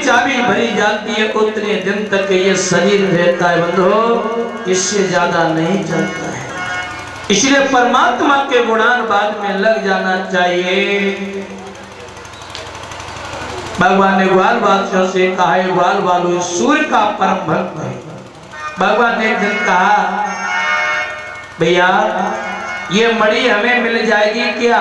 चाबी भरी जाती है उतने दिन तक ये शरीर रहता है बंधो, इससे ज्यादा नहीं चलता है। इसलिए परमात्मा के गुणानुवाद में लग जाना चाहिए। भगवान ने ग्वाल बादशाह से कहा है, ग्वाल बालू सूर्य का परम भक्त है। भगवान ने एक दिन कहा, भैया ये मणि हमें मिल जाएगी क्या?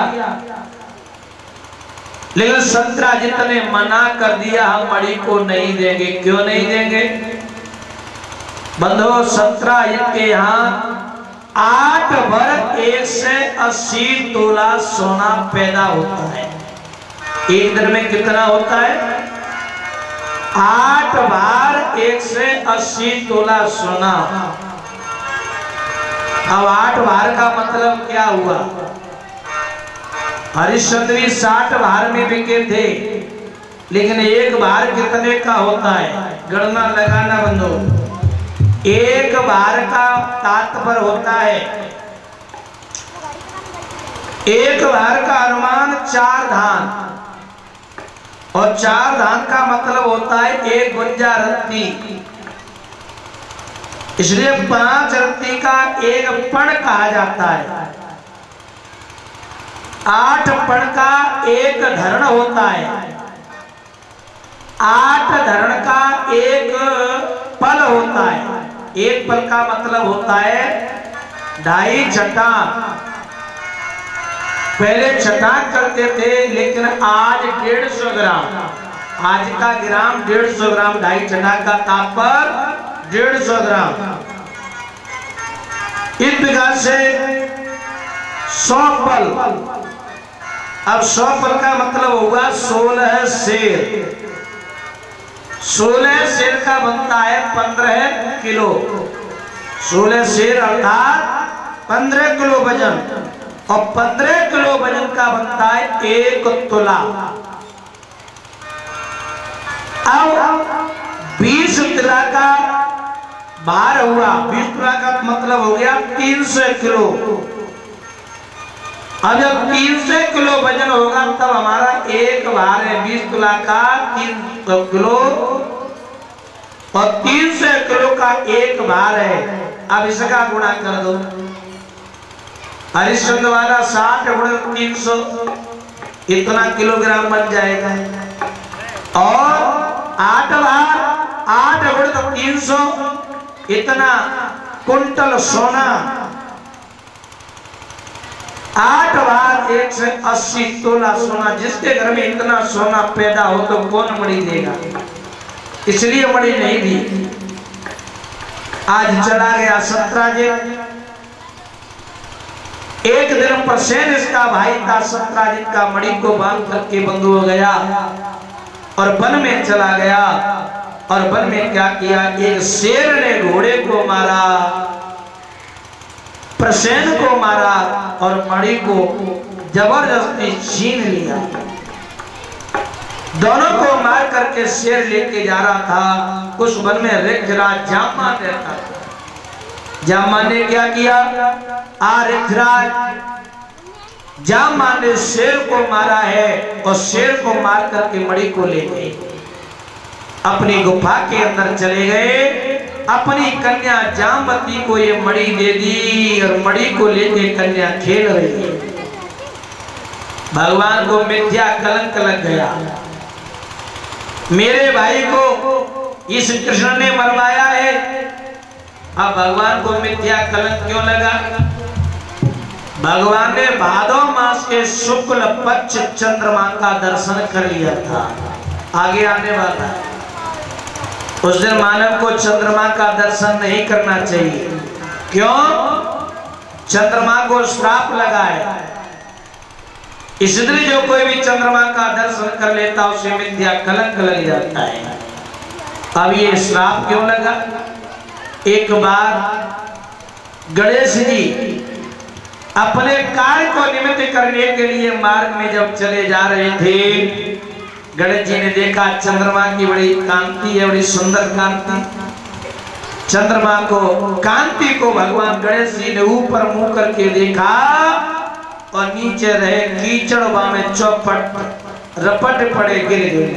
लेकिन सत्राजित ने मना कर दिया, हम मणि को नहीं देंगे। क्यों नहीं देंगे? बंधो सत्राजित के यहाँ 8 वर्ग 180 तोला सोना पैदा होता है। एक दिन में कितना होता है? 8 बार 180 तोला सोना। अब 8 बार का मतलब क्या हुआ? हरिश्चंद्र 60 बार में बिके थे, लेकिन एक बार कितने का होता है? गणना लगाना बंधो। एक बार का तात्पर्य होता है, एक बार का अनुमान 4 धान, और 4 धान का मतलब होता है 1 गुंजा रत्ती। इसलिए 5 रत्ती का 1 पण कहा जाता है। 8 पण का 1 धरण होता है। 8 धरण का 1 पल होता है। 1 पल का मतलब होता है 2.5 चटाक। पहले चटाक करते थे, लेकिन आज 150 ग्राम। आज का ग्राम 150 ग्राम। 2.5 चटाक का तात्पर्य 150 ग्राम। इस प्रकार से 100 पल। अब 100 पल का मतलब होगा 16 शेर। 16 शेर का बनता है 15 किलो। 16 शेर अर्थात 15 किलो वजन, और 15 किलो वजन का बनता है 1 तुला। अब 20 तुला का भार हुआ। 20 तुला का मतलब हो गया 300 किलो। अब जब 300 किलो वजन होगा तब हमारा एक भार है 20 तुला का 300 किलो, और 300 किलो का एक भार है। अब इसका गुणा कर दो। हरिश्चंद्र वाला 60 गुणे 300, इतना किलोग्राम बन जाएगा। और 8 भार 8 गुणे 300, इतना कुंटल सोना। 8 बार 180 तोला सोना। जिसके घर में इतना सोना पैदा हो तो कौन मणि देगा? इसलिए मणि नहीं दी। आज चला गया सत्राजित। एक दिन प्रसेन इसका भाई था, सत्राजित का मणि को बांध करके बंधु हो गया और वन में चला गया। और वन में क्या किया? एक शेर ने घोड़े को मारा, प्रसेन को मारा, और मणि को जबरदस्ती छीन लिया। दोनों को मार करके शेर लेके जा रहा था। उस वन में ऋक्षराज जामवान रहता था। जामवान ने क्या किया? ऋक्षराज जामवान ने शेर को मारा है, और शेर को मार करके मणि को ले गए। अपनी गुफा के अंदर चले गए। अपनी कन्या जामवती को ये मणि दे दी, और मणि को लेके कन्या खेल रही है। भगवान को मिथ्या कलंक लग गया। मेरे भाई को इस कृष्ण ने मरवाया है। अब भगवान को मिथ्या कलंक क्यों लगा? भगवान ने भादव मास के शुक्ल पक्ष चंद्रमा का दर्शन कर लिया था। आगे आने वाला है। उस दिन मानव को चंद्रमा का दर्शन नहीं करना चाहिए। क्यों? चंद्रमा को श्राप लगा है। इसलिए जो कोई भी चंद्रमा का दर्शन कर लेता उसे मिथ्या कलंक लग जाता है। अब ये श्राप क्यों लगा? एक बार गणेश जी अपने कार्य को निमित्त करने के लिए मार्ग में जब चले जा रहे थे, गणेश जी ने देखा चंद्रमा की बड़ी कांति है, बड़ी सुंदर कांति। चंद्रमा को कांति को भगवान गणेश जी ने ऊपर मुंह करके देखा, और नीचे रहे कीचड़ में चौपट रपट पड़े गिर गए।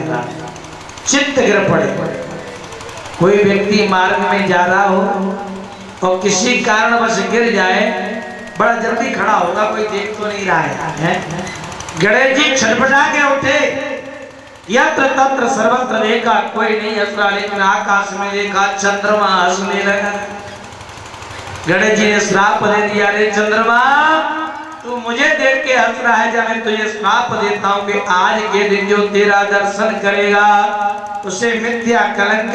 चित्त गिर पड़े। कोई व्यक्ति मार्ग में जा रहा हो और किसी कारणवश गिर जाए, बड़ा जल्दी खड़ा होगा, कोई देख तो नहीं रहा है? गणेश जी छटपटा के उठे, यत्र तत्र सर्वत्र देखा, कोई नहीं हंस रहा, लेकिन आकाश में देखा चंद्रमा हंसने लगा। गणेश जी ने श्राप दे दिया, रे चंद्रमा तू मुझे देख के हंस रहा है, जब मैं तुझे श्राप देता हूं कि आज के दिन जो तेरा दर्शन करेगा उसे मिथ्या कलंक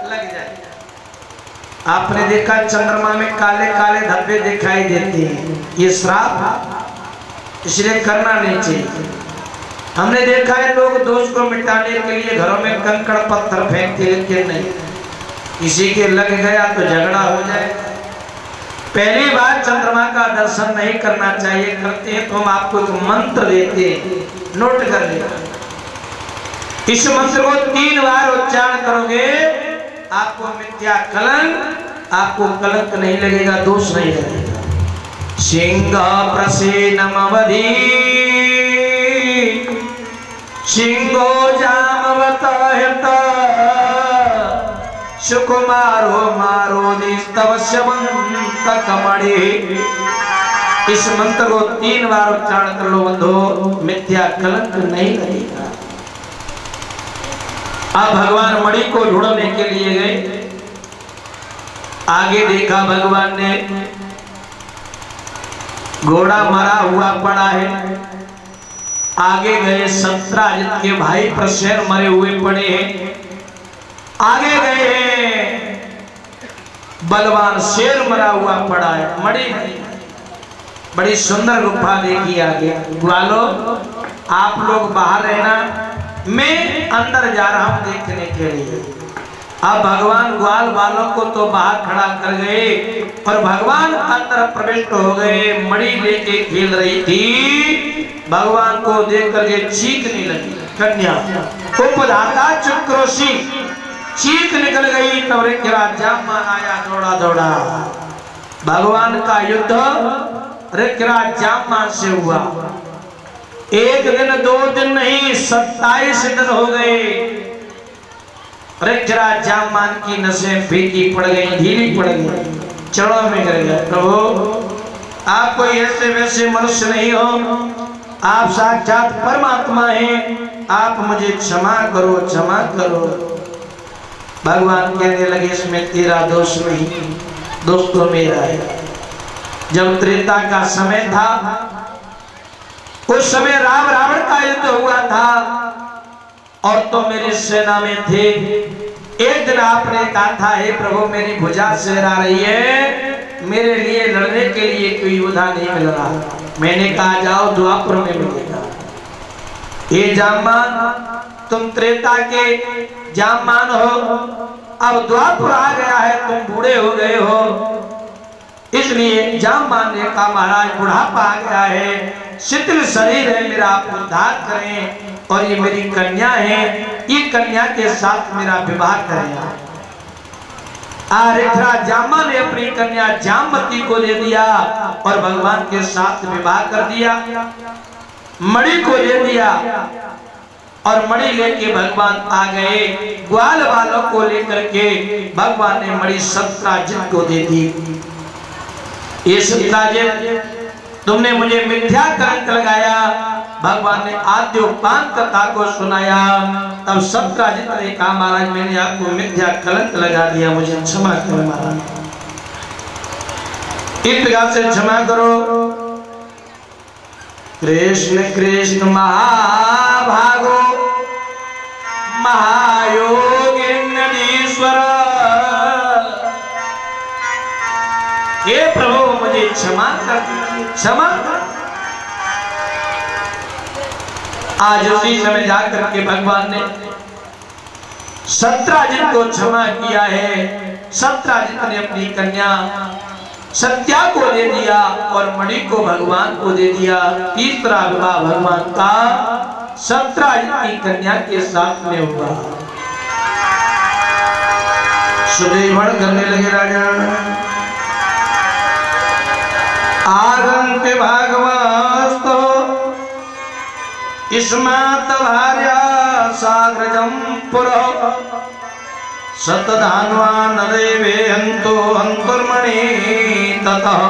लग जाएगा। आपने देखा चंद्रमा में काले काले धब्बे दिखाई देते हैं, ये श्राप, इसलिए करना नहीं चाहिए। हमने देखा है लोग दोष को मिटाने के लिए घरों में कंकड़ पत्थर फेंकते, लेकिन नहीं, किसी के लग गया तो झगड़ा हो जाए। पहली बार चंद्रमा का दर्शन नहीं करना चाहिए, करते हैं तो हम आपको एक मंत्र देते हैं, नोट कर लेना। इस मंत्र को 3 बार उच्चारण करोगे, आपको मिथ्या कलंक, आपको कलंक नहीं लगेगा, दोष नहीं लगेगा। सिंह प्रसेनमवधि सिंहो जामवतयत सुकुमारो मारो कमड़े। इस मंत्र को 3 बार उच्चारण कर लो बंधो, मिथ्या कलंक नहीं लगेगा। अब भगवान मणि को ढूंढने के लिए गए, आगे देखा भगवान ने घोड़ा मरा हुआ पड़ा है। आगे गए, सत्राजित के भाई प्रसेन मरे हुए पड़े हैं। आगे गए, बलवान शेर मरा हुआ पड़ा है, मणि बड़ी सुंदर गुफा देखी। आगे ग्वालों आप लोग बाहर रहना, मैं अंदर जा रहा हूं देखने के लिए। अब भगवान ग्वाल वालों को तो बाहर खड़ा कर गए और भगवान अंदर प्रविष्ट हो गए। मणि लेके खेल रही थी, भगवान को देख करके चीखने लगी कन्या, उपधाता चक्रोशी, चीख निकल गई। तब ऋक्षराज जामवान आया दौड़ा दौड़ा। भगवान का युद्ध ऋक्षराज जामवान से हुआ। 1 दिन 2 दिन नहीं, 27 दिन हो गए। ऋक्षराज जामवान की नसें फीकी पड़ गई, ढीली पड़ गई, चढ़ों में गिर गया। प्रभु आप कोई ऐसे वैसे मनुष्य नहीं हो, आप साक्षात परमात्मा हैं, आप मुझे क्षमा करो, क्षमा करो। भगवान कहने लगे इसमें तेरा दोष नहीं, दोष तो मेरा है। जब त्रेता का समय था, उस समय राम रावण का युद्ध हुआ था और तो मेरी सेना में थे। एक दिन आपने कहा था, हे प्रभु मेरी भुजा सिर आ रही है, मेरे लिए लड़ने के लिए कोई योद्धा नहीं मिल रहा। मैंने कहा जाओ द्वापर में मिलेगा। हे जामवान तुम त्रेता के जामवान हो, अब द्वापर आ गया है, तुम बूढ़े हो गए हो, इसलिए जामवान ने कहा महाराज बुढ़ापा आ गया है, शिथिल शरीर है मेरा, आप उद्धार करें और ये मेरी कन्या है, ये कन्या के साथ मेरा विवाह करें। ऋक्षराज जामवान ने अपनी कन्या जामवती को दे दिया और भगवान के साथ विवाह कर दिया। मणि को दे दिया और मणि लेके भगवान आ गए। ग्वाल वालों को लेकर के भगवान ने मणि सत्राजित को दे दी। ये सत्राजित तुमने मुझे मिथ्या कलंक लगाया। भगवान ने आद्योपान कथा को सुनाया। तब सत्राजित ने कहा महाराज मैंने आपको मिथ्या कलंक लगा दिया, मुझे क्षमा करो महाराज, इस प्रकार से क्षमा करो। कृष्ण कृष्ण महाभागो महायोगीश्वर, हे प्रभु मुझे क्षमा कर दीजिए, क्षमा। आज उसी समय जाकर के भगवान ने सत्राजित को क्षमा किया है। सत्राजित ने अपनी कन्या सत्या को दे दिया और मणि को भगवान को दे दिया। तीसरा विवाह भगवान का सत्राजित की कन्या के साथ में हुआ। सुदेवण करने लगे राजा, आगंत भागवस्तो स्मात भार्या साग्रजं पुरो सतधान्वा नदेवे हंतो अंतर्मणि ततः।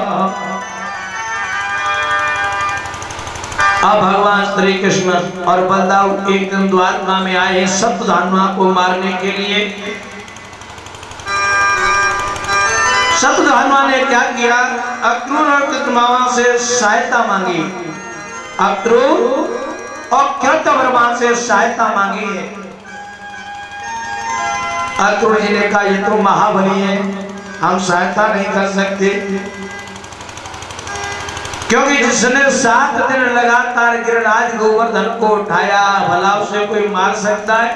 अब भगवान श्री कृष्ण और बलदाव एक दिन द्वारका में आए सतधान्वा को मारने के लिए। सतधान्वा ने क्या किया, अक्रूर और कृतमावा से सहायता मांगी। अक्रूर और कृतवर्मा से सहायता मांगी है। अक्रूर जी ने कहा ये तो महाबली है, हम सहायता नहीं कर सकते, क्योंकि जिसने 7 दिन लगातार गिरिराज गोवर्धन को उठाया भला उसे कोई मार सकता है?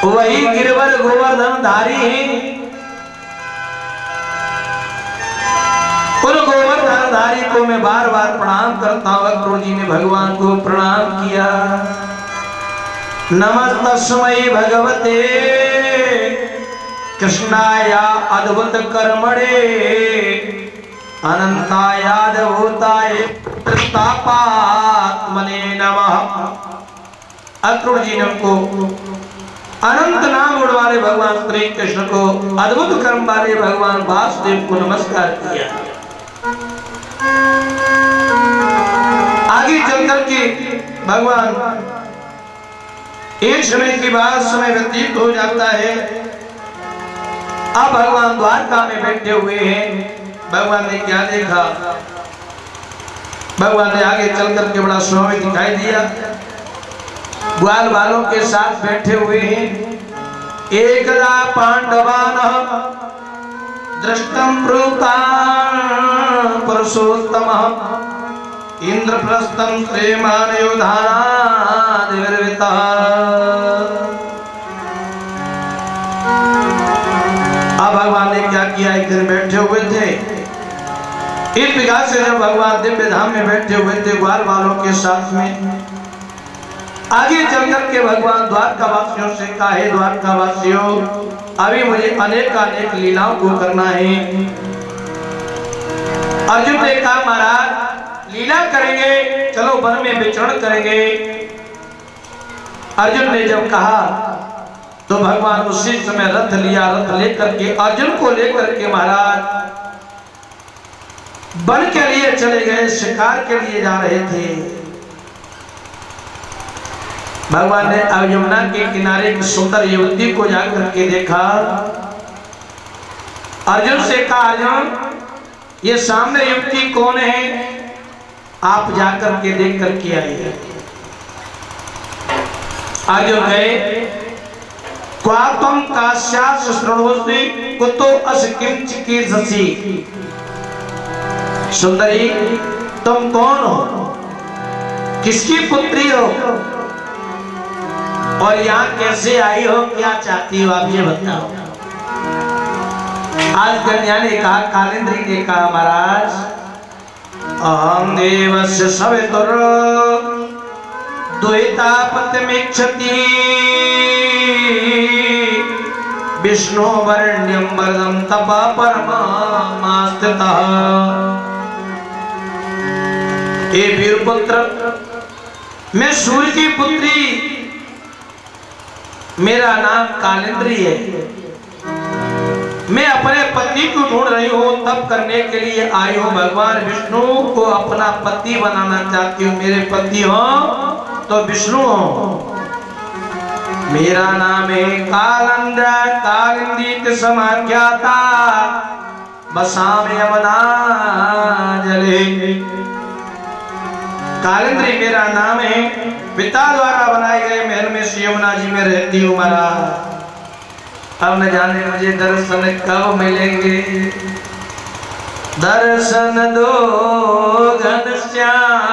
वही गिरिवर गोवर्धन धारी है। उन गोवर्धन धारी को मैं बार बार प्रणाम करता हूं। अक्रूर जी ने भगवान को प्रणाम किया। नमस्तस्मै भगवते कृष्णाय अद्भुत कर्मणे अनंतायादभूताय प्रतापात्मने नमः। अक्रूर जी ने उनको अनंत नाम वाले भगवान श्री कृष्ण को, अद्भुत कर्म वाले भगवान वासुदेव को नमस्कार किया। आगे चलकर के भगवान एक समय के बाद समय व्यतीत हो जाता है। अब भगवान द्वारका में बैठे हुए हैं। भगवान ने क्या देखा, भगवान ने आगे चलकर के बड़ा स्वामी दिखाई दिया। ग्वाल बालों के साथ बैठे हुए हैं। एकदा पांडवानः दृष्टं प्रोक्तान् पुरुषोत्तमः इंद्रप्रस्थं श्रीमान् योधानादिर्वितः। अब भगवान ने क्या किया, एक दिन बैठे हुए थे। इस प्रकार से जब भगवान दिव्य धाम में बैठे हुए थे ग्वाल बालों के साथ में, आगे चलकर के भगवान द्वारका वासियों से कहा, हे द्वारका वासियों, अभी मुझे अनेक लीलाओं को करना है। अर्जुन ने कहा, महाराज लीला करेंगे, चलो वन में विचरण करेंगे। अर्जुन ने जब कहा तो भगवान उसी समय रथ लिया। रथ लेकर के अर्जुन को लेकर के महाराज वन के लिए चले गए, शिकार के लिए जा रहे थे। भगवान ने अब यमुना के किनारे एक सुंदर युवती को जाकर के देखा। अर्जुन से कहा, अर्जुन ये सामने युवती कौन है, आप जाकर के देख करके आइए। अर्जुन गए। क्वात्वं काश्यास शृणोषि कुतो अस किंचिकीर्षसि। सुंदरी तुम कौन हो, किसकी पुत्री हो और यहाँ कैसे आई हो, क्या चाहती हो, आप ये बताओ। आज कन्या ने कहा, कालिंद्री ने कहा, महाराज अहं देवस्य सवितुर द्वैता पत्यमिच्छति विष्णु वर्ण्यं वरदं तपा परमास्थितः। हे वीरपुत्र, मैं सूर्य की पुत्री, मेरा नाम कालिंद्री है। मैं अपने पति को ढूंढ रही हूँ, तप करने के लिए आई हूँ। भगवान विष्णु को अपना पति बनाना चाहती हूँ। मेरे पति हो तो विष्णु हो। मेरा नाम है कालंद्र, कालिंदी समाख्याता बसामे यमुना जले। कालिंद्री मेरा नाम है, पिता द्वारा बनाए गए महल में श्री यमुना जी में रहती हूँ। महाराज अब न जाने मुझे दर्शन कब मिलेंगे। दर्शन दो घनश्याम